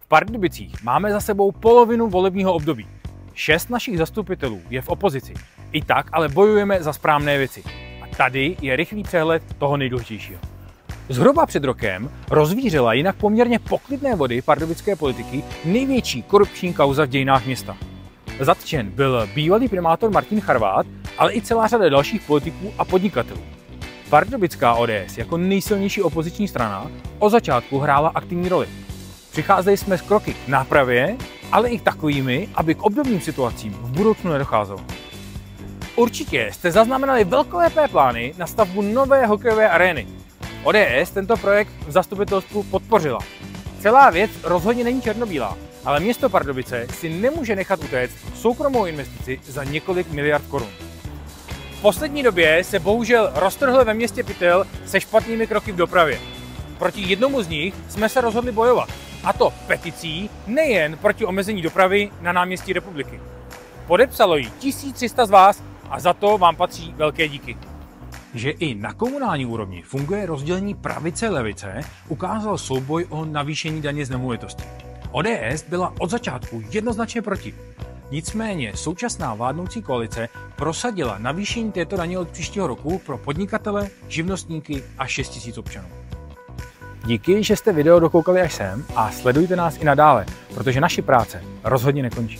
Pardubicích máme za sebou polovinu volebního období. 6 našich zastupitelů je v opozici. I tak ale bojujeme za správné věci. A tady je rychlý přehled toho nejdůležitějšího. Zhruba před rokem rozvířila jinak poměrně poklidné vody pardubické politiky největší korupční kauza v dějinách města. Zatčen byl bývalý primátor Martin Charvát, ale i celá řada dalších politiků a podnikatelů. Pardubická ODS jako nejsilnější opoziční strana od začátku hrála aktivní roli. Přicházeli jsme s kroky k nápravě, ale i takovými, aby k obdobným situacím v budoucnu nedocházelo. Určitě jste zaznamenali velkolepé plány na stavbu nové hokejové arény. ODS tento projekt v zastupitelstvu podpořila. Celá věc rozhodně není černobílá, ale město Pardubice si nemůže nechat utéct soukromou investici za několik miliard korun. V poslední době se bohužel roztrhl ve městě pytel se špatnými kroky v dopravě. Proti jednomu z nich jsme se rozhodli bojovat, a to peticí nejen proti omezení dopravy na náměstí Republiky. Podepsalo ji 1300 z vás a za to vám patří velké díky. Že i na komunální úrovni funguje rozdělení pravice-levice, ukázal souboj o navýšení daně z nemovitosti. ODS byla od začátku jednoznačně proti. Nicméně současná vládnoucí koalice prosadila navýšení této daně od příštího roku pro podnikatele, živnostníky a 6 000 občanů. Díky, že jste video dokoukali až sem a sledujte nás i nadále, protože naše práce rozhodně nekončí.